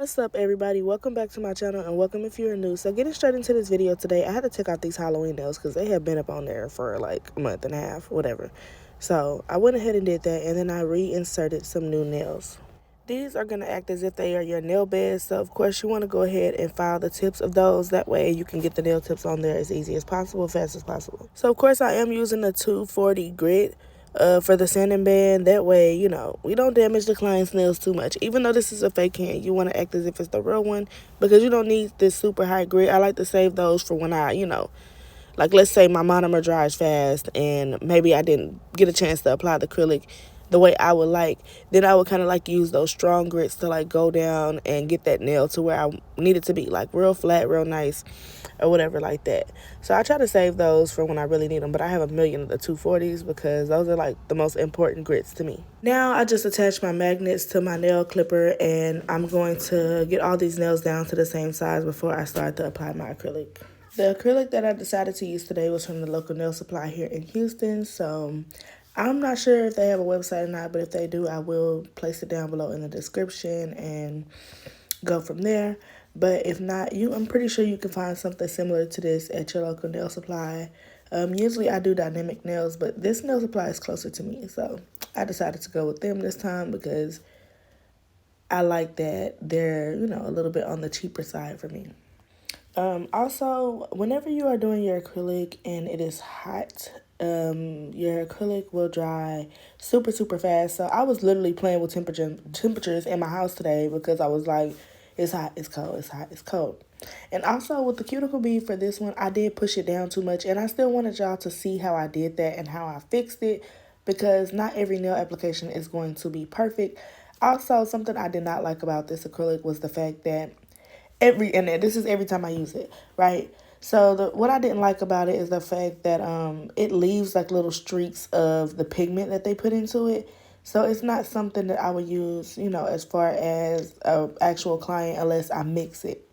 What's up, everybody? Welcome back to my channel, and welcome if you're new. So getting straight into this video today, I had to take out these Halloween nails because they have been up on there for like a month and a half, whatever. So I went ahead and did that, and then I reinserted some new nails. These are going to act as if they are your nail beds, so of course you want to go ahead and file the tips of those. That way you can get the nail tips on there as easy as possible, fast as possible. So of course I am using the 240 grit for the sanding band. That way, we don't damage the client's nails too much. Even though this is a fake hand, you want to act as if it's the real one because you don't need this super high grit. I like to save those for when like let's say my monomer dries fast and maybe I didn't get a chance to apply the acrylic the way I would like, then I would kind of like use those strong grits to like go down and get that nail to where I need it to be, like real flat, real nice, or whatever like that. So I try to save those for when I really need them, but I have a million of the 240s because those are like the most important grits to me. Now I just attach my magnets to my nail clipper, and I'm going to get all these nails down to the same size before I start to apply my acrylic. The acrylic that I decided to use today was from the local nail supply here in Houston, so I'm not sure if they have a website or not, but if they do, I will place it down below in the description and go from there. But if not, I'm pretty sure you can find something similar to this at your local nail supply. Usually I do dynamic nails, but this nail supply is closer to me, so I decided to go with them this time because I like that they're, a little bit on the cheaper side for me. Also, whenever you are doing your acrylic and it is hot, your acrylic will dry super, super fast. So I was literally playing with temperatures in my house today because I was like, it's hot, it's cold, it's hot, it's cold. And also with the cuticle bead for this one, I did push it down too much, and I still wanted y'all to see how I did that and how I fixed it because not every nail application is going to be perfect. Also, something I did not like about this acrylic was the fact that this is every time I use it, right? So what I didn't like about it is the fact that it leaves like little streaks of the pigment that they put into it. So it's not something that I would use, as far as an actual client unless I mix it.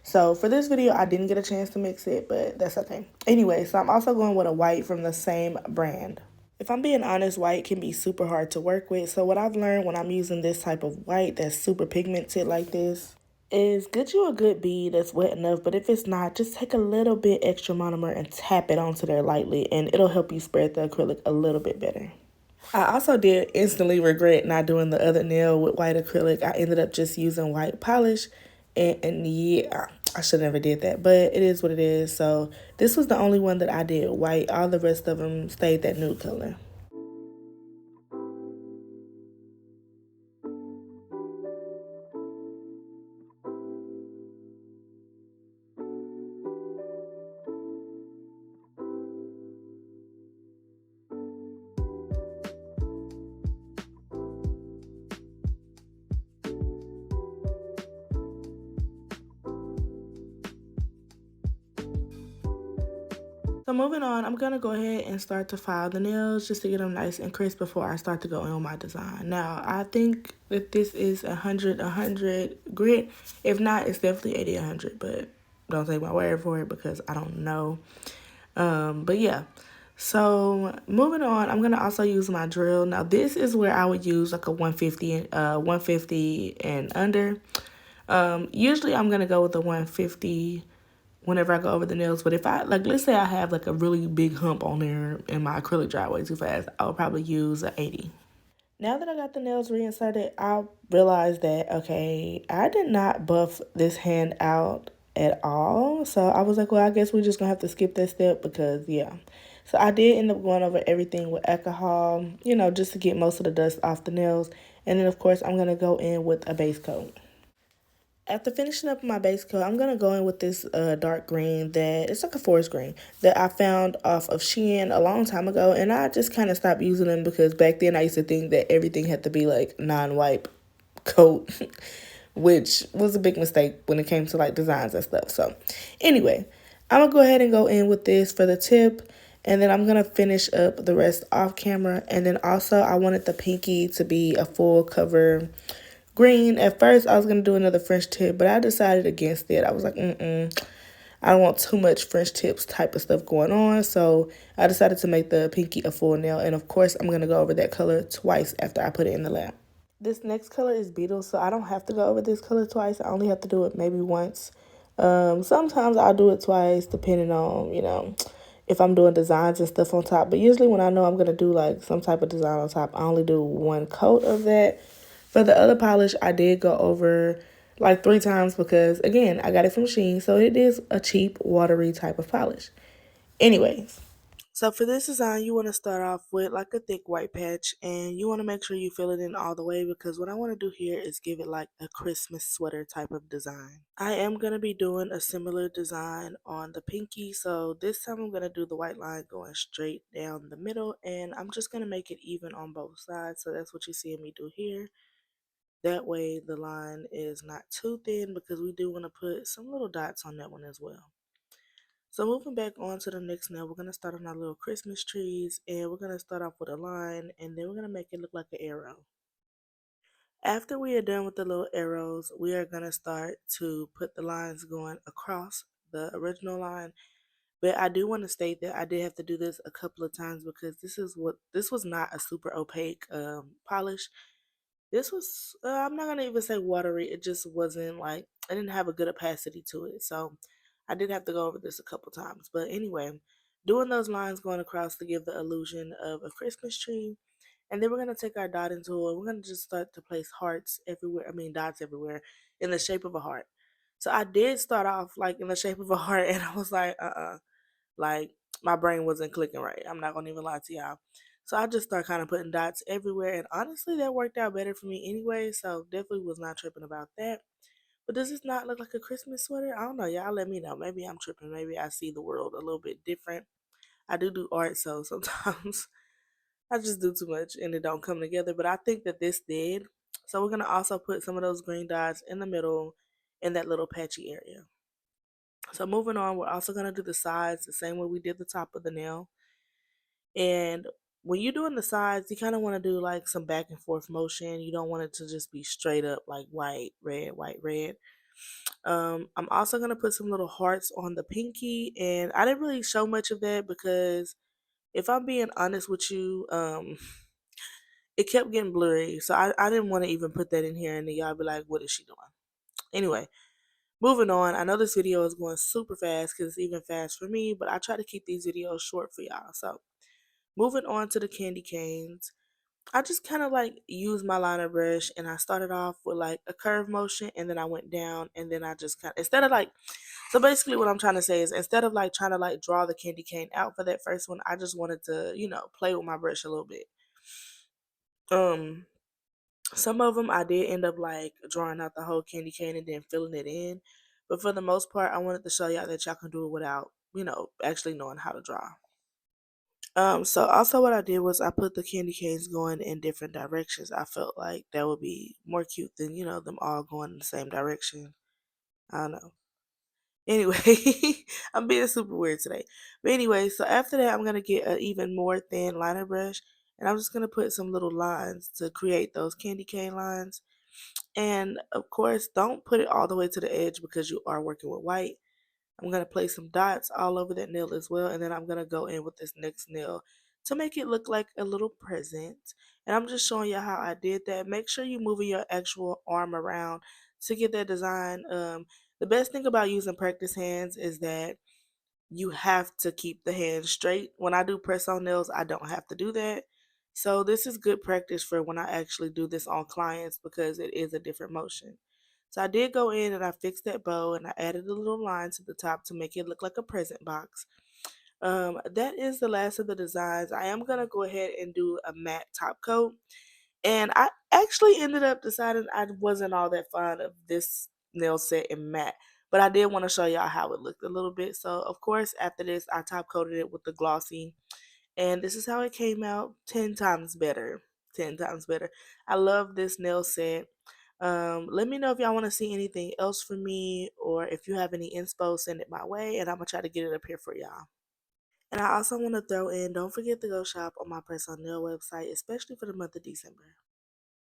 So for this video, I didn't get a chance to mix it, but that's okay. Anyway, so I'm also going with a white from the same brand. If I'm being honest, white can be super hard to work with. So what I've learned when I'm using this type of white that's super pigmented like this is get you a good bead that's wet enough, but if it's not, just take a little bit extra monomer and tap it onto there lightly, and it'll help you spread the acrylic a little bit better. I also did instantly regret not doing the other nail with white acrylic. I ended up just using white polish, and yeah, I should never did that, but it is what it is. So this was the only one that I did white. All the rest of them stayed that nude color. So moving on, I'm going to go ahead and start to file the nails just to get them nice and crisp before I start to go in on my design. Now, I think that this is 100 grit. If not, it's definitely 80, 100, but don't take my word for it because I don't know. But yeah. So moving on, I'm going to also use my drill. Now, this is where I would use like a 150 and under. Usually I'm going to go with the 150 whenever I go over the nails. But if let's say I have like a really big hump on there and my acrylic dry way too fast, I'll probably use an 80. Now that I got the nails reinserted, I realized that, okay, I did not buff this hand out at all. So I was like, well, I guess we're just going to have to skip that step because, yeah. So I did end up going over everything with alcohol, just to get most of the dust off the nails. And then, of course, I'm going to go in with a base coat. After finishing up my base coat, I'm going to go in with this dark green it's like a forest green that I found off of Shein a long time ago. And I just kind of stopped using them because back then I used to think that everything had to be like non-wipe coat, which was a big mistake when it came to like designs and stuff. So anyway, I'm going to go ahead and go in with this for the tip. And then I'm going to finish up the rest off camera. And then also I wanted the pinky to be a full cover green. At first, I was going to do another French tip, but I decided against it. I was like, I don't want too much French tips type of stuff going on. So I decided to make the pinky a full nail. And of course, I'm going to go over that color twice after I put it in the lab. This next color is Beetle, so I don't have to go over this color twice. I only have to do it maybe once. Sometimes I'll do it twice depending on, if I'm doing designs and stuff on top. But usually when I know I'm going to do like some type of design on top, I only do one coat of that. For the other polish, I did go over like 3 times because, again, I got it from Shein. So it is a cheap, watery type of polish. Anyways. So for this design, you want to start off with like a thick white patch and you want to make sure you fill it in all the way because what I want to do here is give it like a Christmas sweater type of design. I am going to be doing a similar design on the pinky, so this time I'm going to do the white line going straight down the middle and I'm just going to make it even on both sides, so that's what you see me do here. That way the line is not too thin because we do want to put some little dots on that one as well. So moving back on to the next nail, we're going to start on our little Christmas trees and we're going to start off with a line and then we're going to make it look like an arrow. After we are done with the little arrows, we are going to start to put the lines going across the original line. But I do want to state that I did have to do this a couple of times because this was not a super opaque polish. This was, I'm not going to even say watery. It just wasn't like, I didn't have a good opacity to it. So I did have to go over this a couple times. But anyway, doing those lines going across to give the illusion of a Christmas tree. And then we're going to take our dotting tool and we're going to just start to place hearts everywhere. I mean, dots everywhere in the shape of a heart. So I did start off like in the shape of a heart and I was like, like my brain wasn't clicking right. I'm not going to even lie to y'all. So I just started kind of putting dots everywhere. And honestly, that worked out better for me anyway. So definitely was not tripping about that. But does this not look like a Christmas sweater? I don't know. Y'all let me know. Maybe I'm tripping. Maybe I see the world a little bit different. I do art, so sometimes I just do too much and it don't come together. But I think that this did. So we're going to also put some of those green dots in the middle in that little patchy area. So moving on, we're also going to do the sides the same way we did the top of the nail. And when you're doing the sides, you kind of want to do like some back and forth motion. You don't want it to just be straight up like white, red, white, red. I'm also gonna put some little hearts on the pinky, and I didn't really show much of that because if I'm being honest with you, it kept getting blurry, so I didn't want to even put that in here, and then y'all be like, "What is she doing?" Anyway, moving on. I know this video is going super fast because it's even fast for me, but I try to keep these videos short for y'all. So moving on to the candy canes. I just kind of like used my liner brush and I started off with like a curve motion and then I went down and then I just kind of, instead of like, so basically what I'm trying to say is instead of like trying to like draw the candy cane out for that first one, I just wanted to, play with my brush a little bit. Um, some of them I did end up like drawing out the whole candy cane and then filling it in. But for the most part, I wanted to show y'all that y'all can do it without, actually knowing how to draw. So also what I did was I put the candy canes going in different directions. I felt like that would be more cute than, them all going in the same direction. I don't know. Anyway, I'm being super weird today. But anyway, so after that, I'm going to get an even more thin liner brush. And I'm just going to put some little lines to create those candy cane lines. And of course, don't put it all the way to the edge because you are working with white. I'm going to place some dots all over that nail as well. And then I'm going to go in with this next nail to make it look like a little present. And I'm just showing you how I did that. Make sure you move your actual arm around to get that design. The best thing about using practice hands is that you have to keep the hand straight. When I do press on nails, I don't have to do that. So this is good practice for when I actually do this on clients because it is a different motion. So I did go in and I fixed that bow and I added a little line to the top to make it look like a present box. That is the last of the designs. I am gonna go ahead and do a matte top coat. And I actually ended up deciding I wasn't all that fond of this nail set in matte. But I did want to show y'all how it looked a little bit. So of course after this I top coated it with the glossy. And this is how it came out 10 times better. 10 times better. I love this nail set. Let me know if y'all want to see anything else from me or if you have any inspo, send it my way and I'm gonna try to get it up here for y'all. And I also want to throw in, don't forget to go shop on my press on nail website, especially for the month of December.